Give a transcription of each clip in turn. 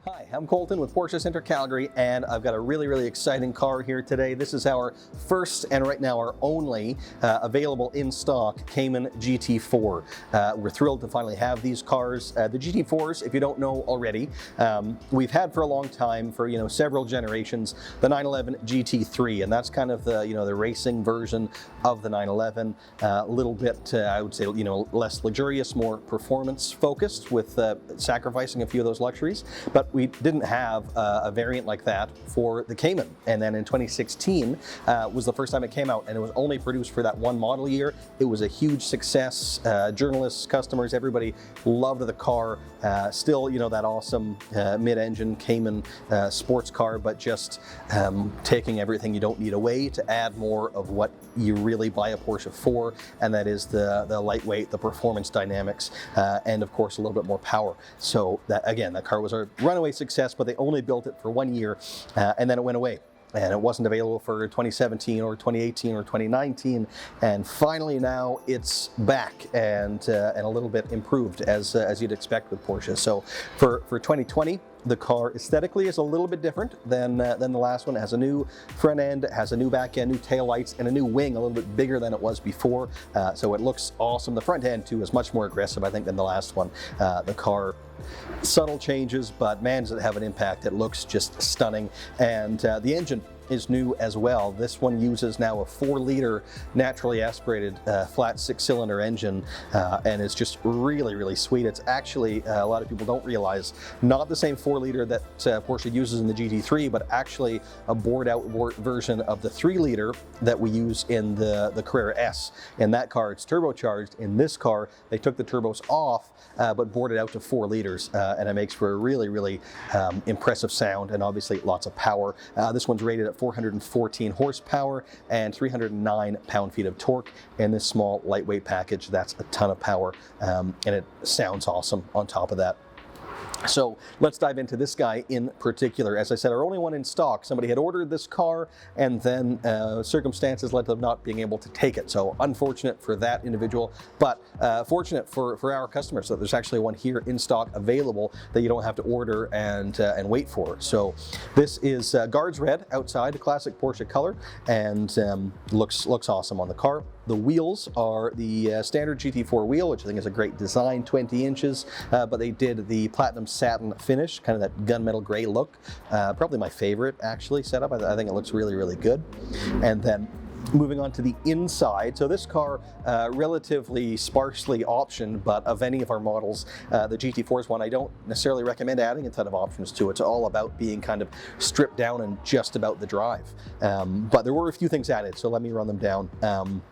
Hi, I'm Colton with Porsche Center Calgary, and I've got a really exciting car here today. This is our first and right now our only available in stock Cayman GT4. We're thrilled to finally have these cars. The GT4s, if you don't know already, we've had for a long time, for several generations, the 911 GT3, and that's kind of the the racing version of the 911. A little bit, I would say, less luxurious, more performance focused, with sacrificing a few of those luxuries. But we didn't have a variant like that for the Cayman, and then in 2016 was the first time it came out, and it was only produced for that one model year. It was a huge success. Journalists, customers, everybody loved the car. Still, that awesome mid-engine Cayman sports car, but just taking everything you don't need away to add more of what you really buy a Porsche for, and that is the lightweight, the performance dynamics, and of course a little bit more power. So that, again, that car was a runaway success, but they only built it for 1 year, and then it went away. And it wasn't available for 2017 or 2018 or 2019, and finally now it's back, and a little bit improved, as you'd expect with Porsche. So for 2020, the car aesthetically is a little bit different than the last one. It has a new front end, it has a new back end, new taillights, and a new wing, a little bit bigger than it was before. So it looks awesome. The front end too is much more aggressive, I think, than the last one. The car, subtle changes, but man, does it have an impact. It looks just stunning, and the engine is new as well. This one uses now a 4-liter naturally aspirated flat 6-cylinder engine, and it's just really sweet. It's actually, a lot of people don't realize, not the same 4-liter that Porsche uses in the GT3, but actually a bored-out version of the 3-liter that we use in the Carrera S. In that car, it's turbocharged. In this car, they took the turbos off, but bored it out to 4 liters, and it makes for a really impressive sound, and obviously lots of power. This one's rated at 414 horsepower and 309 pound-feet of torque. In this small lightweight package, that's a ton of power, and it sounds awesome on top of that. So let's dive into this guy in particular. As I said, our only one in stock. Somebody had ordered this car, and then circumstances led to them not being able to take it. So unfortunate for that individual, but fortunate for our customers that there's actually one here in stock available that you don't have to order and wait for. So this is Guards Red outside, a classic Porsche color, and looks awesome on the car. The wheels are the standard GT4 wheel, which I think is a great design, 20 inches, but they did the platinum satin finish, kind of that gunmetal gray look. Probably my favorite, actually, setup. I think it looks really good. And then moving on to the inside, so this car, relatively sparsely optioned, but of any of our models, the GT4 is one I don't necessarily recommend adding a ton of options to. It's all about being kind of stripped down and just about the drive. But there were a few things added, so let me run them down.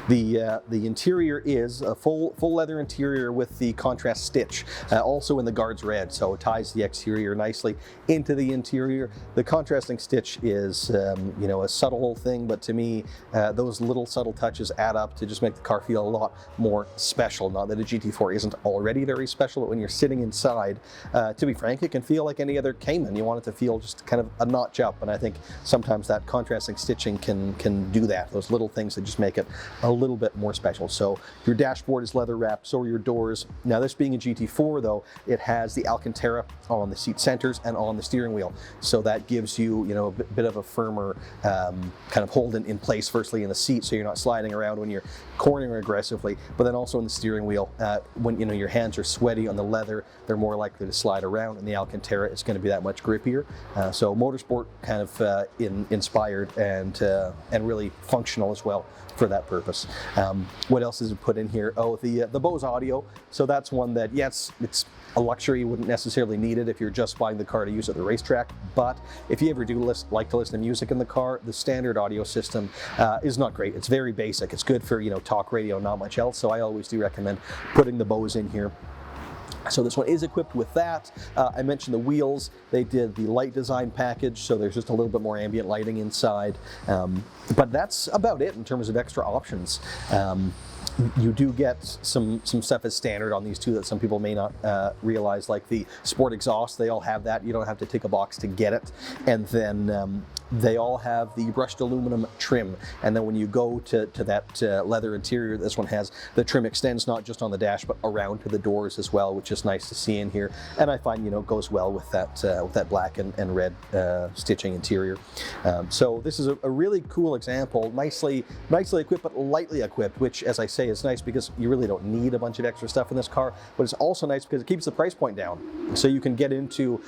The interior is a full leather interior with the contrast stitch, also in the Guards Red, so it ties the exterior nicely into the interior. The contrasting stitch is a subtle thing, but to me those little subtle touches add up to just make the car feel a lot more special. Not that a GT4 isn't already very special, but when you're sitting inside, to be frank, it can feel like any other Cayman. You want it to feel just kind of a notch up, and I think sometimes that contrasting stitching can do that. Those little things that just make it a little bit more special. So your dashboard is leather wrapped, so are your doors. Now, this being a GT4 though, it has the Alcantara on the seat centers and on the steering wheel. So that gives you, a bit of a firmer kind of hold in place, firstly in the seat, so you're not sliding around when you're cornering aggressively, but then also in the steering wheel. When your hands are sweaty on the leather, they're more likely to slide around. In the Alcantara, it's going to be that much grippier. So motorsport kind of inspired and really functional as well for that purpose. What else is it put in here? Oh, the Bose audio. So that's one that, yes, it's a luxury. You wouldn't necessarily need it if you're just buying the car to use at the racetrack, but if you ever do like to listen to music in the car, the standard audio system is not great. It's very basic. It's good for talk radio, not much else. So I always do recommend putting the Bose in here. So this one is equipped with that. I mentioned the wheels. They did the light design package, so there's just a little bit more ambient lighting inside. But that's about it in terms of extra options. You do get some stuff as standard on these two that some people may not realize, like the sport exhaust. They all have that. You don't have to tick a box to get it. And then they all have the brushed aluminum trim, and then when you go to that leather interior, this one has the trim extends not just on the dash but around to the doors as well, which is nice to see in here, and I find, you know, goes well with that black and red stitching interior. So this is a really cool example, nicely equipped but lightly equipped, which, as I say, is nice because you really don't need a bunch of extra stuff in this car, but it's also nice because it keeps the price point down. So you can get into,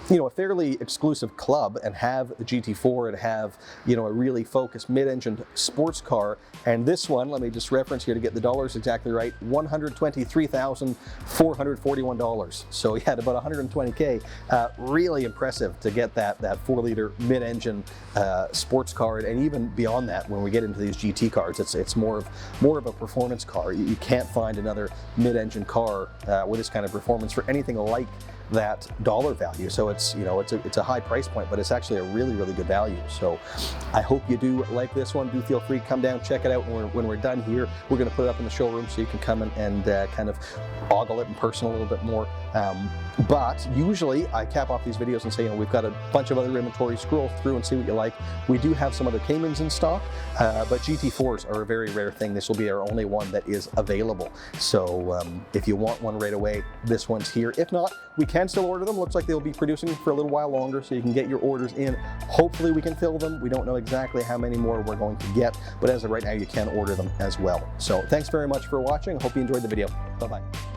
you know, a fairly exclusive club and have the GT4 and have, you know, a really focused mid-engine sports car. And this one, let me just reference here to get the dollars exactly right, $123,441. So yeah, about 120K. Really impressive to get that 4-liter mid-engine sports car, and even beyond that, when we get into these GT cars, it's more of a performance car. You can't find another mid-engine car with this kind of performance for anything like that dollar value. So it's, you know, it's a high price point, but it's actually a really good value. So I hope you do like this one. Do feel free to come down, check it out. When we're done here, we're going to put it up in the showroom so you can come and kind of ogle it in person a little bit more. But usually I cap off these videos and say, you know, we've got a bunch of other inventory, scroll through and see what you like. We do have some other Caymans in stock, but GT4s are a very rare thing. This will be our only one that is available. So if you want one right away, this one's here. If not, we can still order them. Looks like they'll be producing for a little while longer, so you can get your orders in. Hopefully we can fill them. We don't know exactly how many more we're going to get, but as of right now, you can order them as well. So thanks very much for watching. Hope you enjoyed the video. Bye-bye.